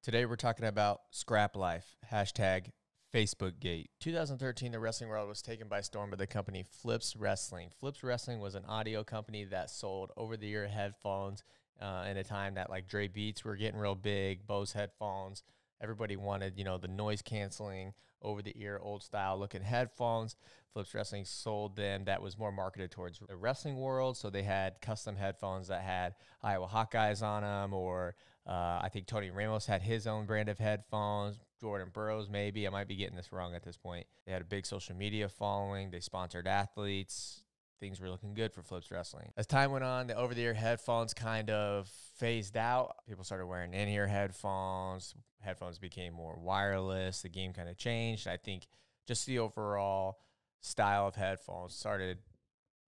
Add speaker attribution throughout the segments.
Speaker 1: Today we're talking about ScrapLife, hashtag FacebookGate. 2013, the wrestling world was taken by storm by the company Flips Wrestling. Flips Wrestling was an audio company that sold over-the-ear headphones in a time that like Dre Beats were getting real big, Bose headphones. Everybody wanted, the noise canceling, over-the-ear, old-style looking headphones. Flips Wrestling sold them. That was more marketed towards the wrestling world, so they had custom headphones that had Iowa Hawkeyes on them, or I think Tony Ramos had his own brand of headphones. Jordan Burroughs, maybe. I might be getting this wrong at this point. They had a big social media following. They sponsored athletes. Things were looking good for Flips Wrestling. As time went on, the over-the-ear headphones kind of phased out. People started wearing in-ear headphones. Headphones became more wireless. The game kind of changed. I think just the overall style of headphones started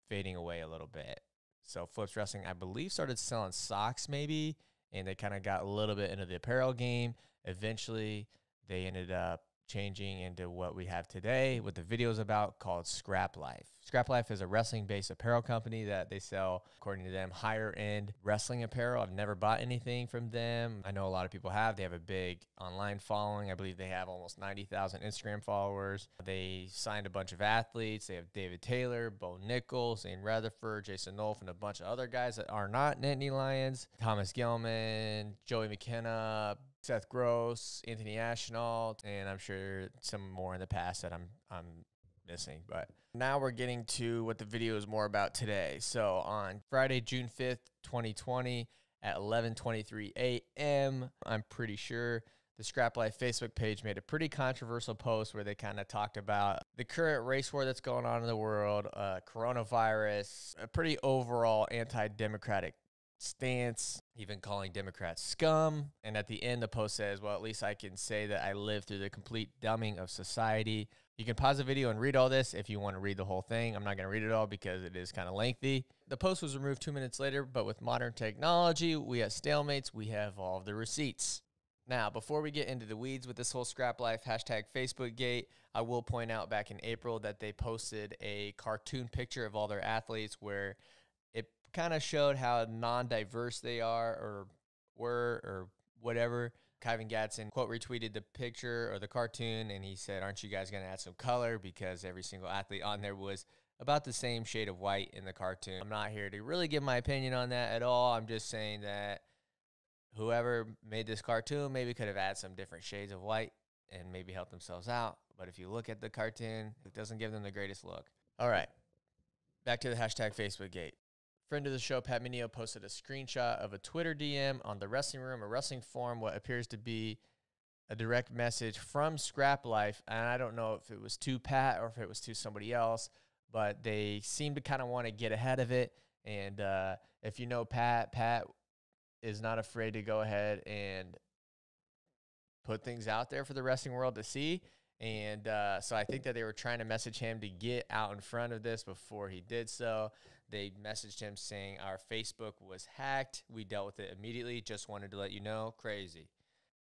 Speaker 1: fading away a little bit. So Flips Wrestling, I believe, started selling socks maybe, and they kind of got a little bit into the apparel game. Eventually, they ended up changing into what we have today, what the video is about, called ScrapLife. ScrapLife is a wrestling-based apparel company that they sell, according to them, higher-end wrestling apparel. I've never bought anything from them. I know a lot of people have. They have a big online following. I believe they have almost 90,000 Instagram followers. They signed a bunch of athletes. They have David Taylor, Bo Nichols, Zane Rutherford, Jason Nolf, and a bunch of other guys that are not Nittany Lions. Thomas Gilman, Joey McKenna, Seth Gross, Anthony Ashnault, and I'm sure some more in the past that I'm missing. But now we're getting to what the video is more about today. So on Friday, June 5th, 2020 at 11:23 a.m., I'm pretty sure the ScrapLife Facebook page made a pretty controversial post where they kind of talked about the current race war that's going on in the world, coronavirus, a pretty overall anti-democratic stance, even calling Democrats scum. And at the end, the post says, well, at least I can say that I lived through the complete dumbing of society. You can pause the video and read all this if you want to read the whole thing. I'm not going to read it all because it is kind of lengthy. The post was removed 2 minutes later, but with modern technology, we at StaleMates, we have all of the receipts. Now, before we get into the weeds with this whole ScrapLife hashtag FacebookGate, I will point out back in April that they posted a cartoon picture of all their athletes where it kind of showed how non-diverse they are or were or whatever. Kyvan Gatson, quote, retweeted the picture or the cartoon, and he said, aren't you guys going to add some color? Because every single athlete on there was about the same shade of white in the cartoon. I'm not here to really give my opinion on that at all. I'm just saying that whoever made this cartoon maybe could have added some different shades of white and maybe help themselves out. But if you look at the cartoon, it doesn't give them the greatest look. All right, back to the hashtag FacebookGate. Friend of the show, Pat Mineo, posted a screenshot of a Twitter DM on the Wrestling Room, a wrestling forum, what appears to be a direct message from ScrapLife. And I don't know if it was to Pat or if it was to somebody else, but they seem to kind of want to get ahead of it. And if you know Pat, Pat is not afraid to go ahead and put things out there for the wrestling world to see. And so I think that they were trying to message him to get out in front of this before he did so. They messaged him saying, our Facebook was hacked. We dealt with it immediately. Just wanted to let you know. Crazy.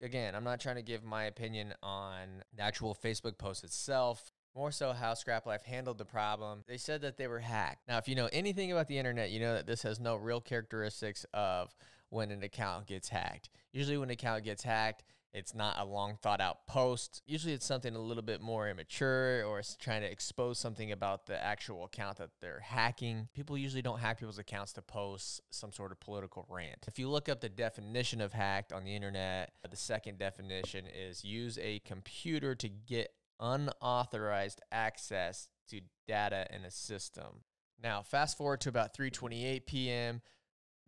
Speaker 1: Again, I'm not trying to give my opinion on the actual Facebook post itself, more so how ScrapLife handled the problem. They said that they were hacked. Now, if you know anything about the internet, you know that this has no real characteristics of when an account gets hacked. Usually when an account gets hacked, it's not a long thought out post. Usually it's something a little bit more immature, or it's trying to expose something about the actual account that they're hacking. People usually don't hack people's accounts to post some sort of political rant. If you look up the definition of hacked on the internet, the second definition is use a computer to get unauthorized access to data in a system. Now, fast forward to about 3:28 p.m.,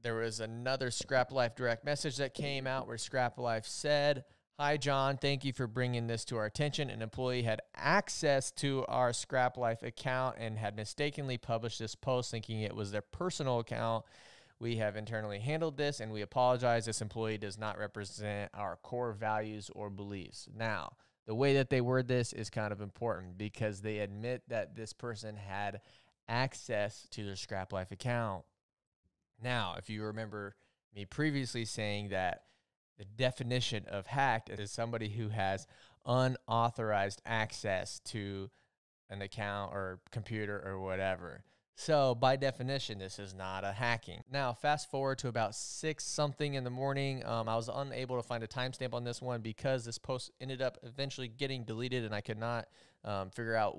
Speaker 1: there was another ScrapLife direct message that came out where ScrapLife said, hi, John, thank you for bringing this to our attention. An employee had access to our ScrapLife account and had mistakenly published this post thinking it was their personal account. We have internally handled this, and we apologize. This employee does not represent our core values or beliefs. Now, the way that they word this is kind of important because they admit that this person had access to their ScrapLife account. Now, if you remember me previously saying that the definition of hacked is somebody who has unauthorized access to an account or computer or whatever. So by definition, this is not a hacking. Now, fast forward to about 6 something in the morning. I was unable to find a timestamp on this one because this post ended up eventually getting deleted, and I could not figure out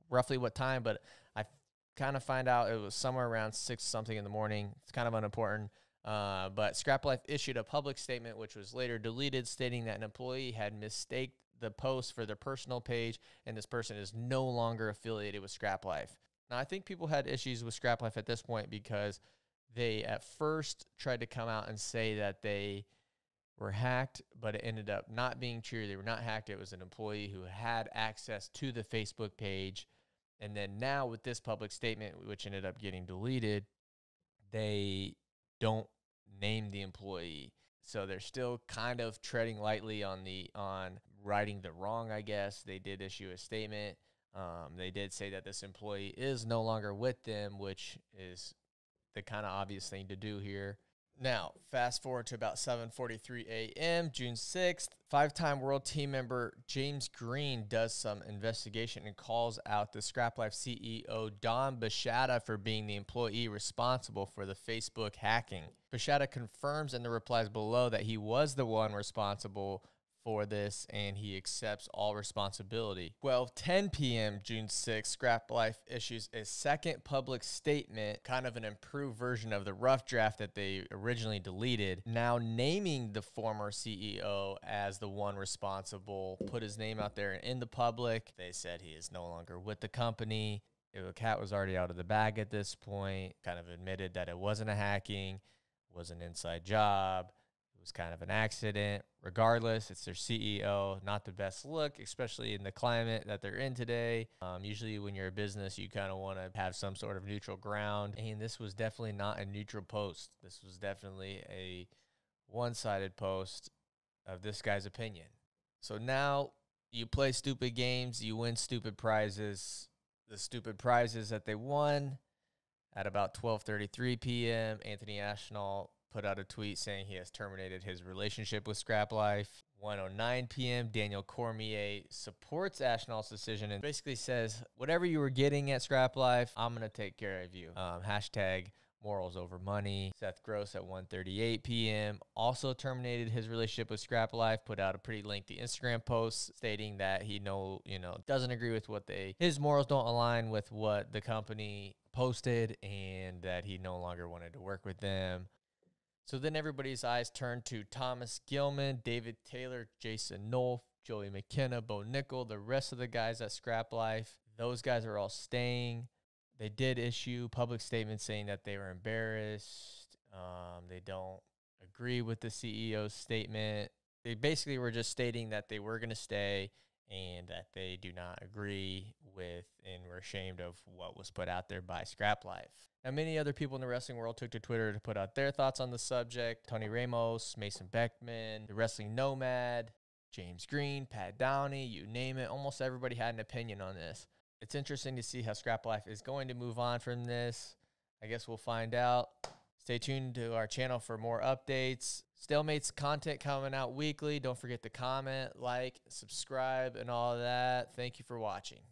Speaker 1: roughly what time, but I kind of find out it was somewhere around 6 something in the morning. It's kind of unimportant. But ScrapLife issued a public statement, which was later deleted, stating that an employee had mistaked the post for their personal page, and this person is no longer affiliated with ScrapLife. Now, I think people had issues with ScrapLife at this point because they at first tried to come out and say that they were hacked, but it ended up not being true. They were not hacked. It was an employee who had access to the Facebook page. And then now with this public statement, which ended up getting deleted, they don't name the employee. So they're still kind of treading lightly on righting the wrong, I guess. They did issue a statement. They did say that this employee is no longer with them, which is the kind of obvious thing to do here. Now, fast forward to about 7:43 a.m., June 6th, 5-time world team member James Green does some investigation and calls out the ScrapLife CEO Don Bashada for being the employee responsible for the Facebook hacking. Bashada confirms in the replies below that he was the one responsible for this, and he accepts all responsibility. 12:10 p.m. June 6th, ScrapLife issues a second public statement, kind of an improved version of the rough draft that they originally deleted, now naming the former CEO as the one responsible, put his name out there in the public. They said he is no longer with the company. The cat was already out of the bag at this point, kind of admitted that it wasn't a hacking, it was an inside job. It was kind of an accident. Regardless, it's their CEO. Not the best look, especially in the climate that they're in today. Usually when you're a business, you kind of want to have some sort of neutral ground. And this was definitely not a neutral post. This was definitely a one-sided post of this guy's opinion. So now you play stupid games, you win stupid prizes. The stupid prizes that they won at about 12:33 p.m., Anthony Ashnall put out a tweet saying he has terminated his relationship with ScrapLife. 1:09 p.m., Daniel Cormier supports Ashnall's decision and basically says, whatever you were getting at ScrapLife, I'm going to take care of you. Hashtag morals over money. Seth Gross at 1:38 p.m. also terminated his relationship with ScrapLife, put out a pretty lengthy Instagram post stating that he doesn't agree with his morals don't align with what the company posted and that he no longer wanted to work with them. So then everybody's eyes turned to Thomas Gilman, David Taylor, Jason Nolf, Joey McKenna, Bo Nickel, the rest of the guys at ScrapLife. Those guys are all staying. They did issue public statements saying that they were embarrassed. They don't agree with the CEO's statement. They basically were just stating that they were going to stay and that they do not agree with and were ashamed of what was put out there by ScrapLife. Now, many other people in the wrestling world took to Twitter to put out their thoughts on the subject. Tony Ramos, Mason Beckman, the Wrestling Nomad, James Green, Pat Downey, you name it. Almost everybody had an opinion on this. It's interesting to see how ScrapLife is going to move on from this. I guess we'll find out. Stay tuned to our channel for more updates. StaleMates content coming out weekly. Don't forget to comment, like, subscribe, and all of that. Thank you for watching.